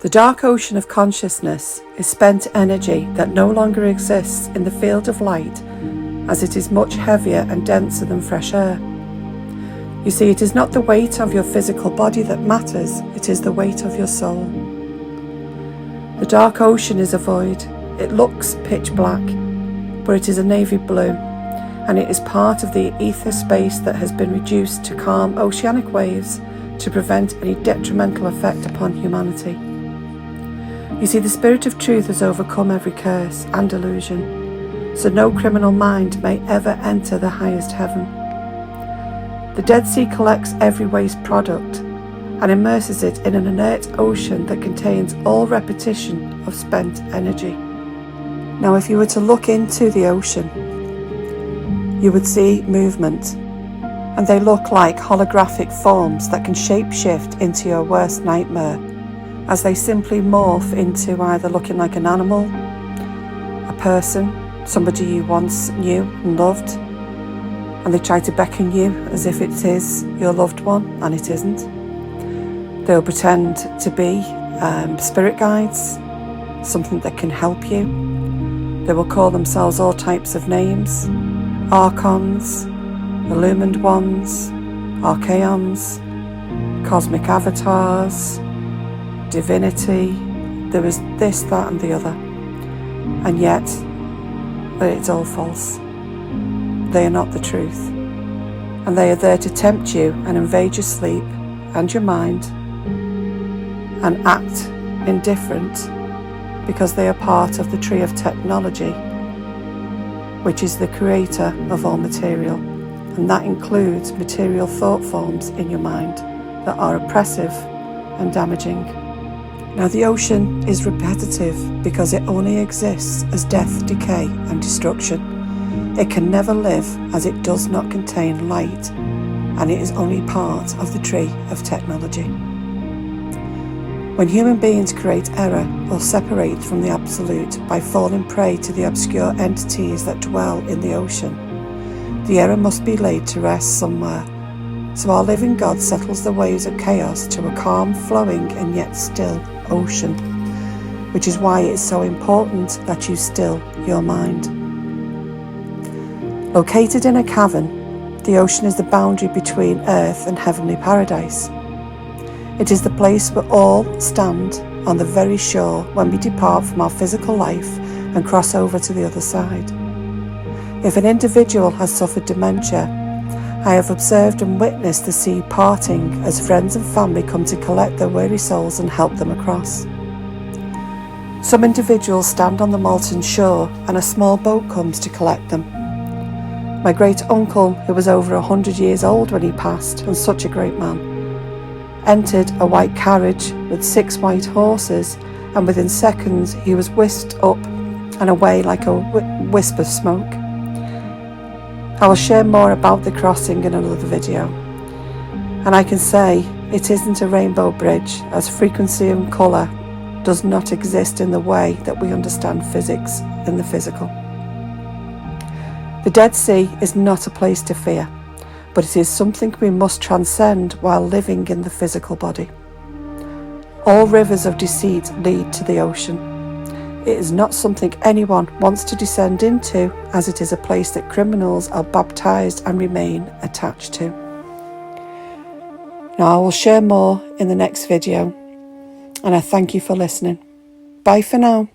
The dark ocean of consciousness is spent energy that no longer exists in the field of light, as it is much heavier and denser than fresh air. You see, it is not the weight of your physical body that matters, it is the weight of your soul. The dark ocean is a void. It looks pitch black, but it is a navy blue, and it is part of the ether space that has been reduced to calm oceanic waves to prevent any detrimental effect upon humanity. You see, the Spirit of Truth has overcome every curse and illusion, so no criminal mind may ever enter the highest heaven. The Dead Sea collects every waste product and immerses it in an inert ocean that contains all repetition of spent energy. Now, if you were to look into the ocean, you would see movement, and they look like holographic forms that can shape-shift into your worst nightmare, as they simply morph into either looking like an animal, a person, somebody you once knew and loved, and they try to beckon you as if it is your loved one, and it isn't. They'll pretend to be spirit guides, something that can help you. They will call themselves all types of names: archons, illumined ones, archaons, cosmic avatars, divinity. There is this, that and the other. And yet, it's all false. They are not the truth. And they are there to tempt you and invade your sleep and your mind and act indifferent because they are part of the tree of technology, which is the creator of all material. And that includes material thought forms in your mind that are oppressive and damaging. Now, the ocean is repetitive because it only exists as death, decay and destruction. It can never live as it does not contain light, and it is only part of the tree of technology. When human beings create error or separate from the absolute by falling prey to the obscure entities that dwell in the ocean, the error must be laid to rest somewhere. So our living God settles the waves of chaos to a calm, flowing and yet still ocean, which is why it is so important that you still your mind. Located in a cavern, the ocean is the boundary between earth and heavenly paradise. It is the place where all stand on the very shore when we depart from our physical life and cross over to the other side. If an individual has suffered dementia, I have observed and witnessed the sea parting as friends and family come to collect their weary souls and help them across. Some individuals stand on the molten shore and a small boat comes to collect them. My great uncle, who was over 100 years old when he passed, and such a great man, entered a white carriage with 6 white horses, and within seconds he was whisked up and away like a wisp of smoke. I will share more about the crossing in another video, and I can say it isn't a rainbow bridge, as frequency and colour does not exist in the way that we understand physics in the physical. The Dead Sea is not a place to fear, but it is something we must transcend while living in the physical body. All rivers of deceit lead to the ocean. It is not something anyone wants to descend into, as it is a place that criminals are baptized and remain attached to. Now, I will share more in the next video, and I thank you for listening. Bye for now.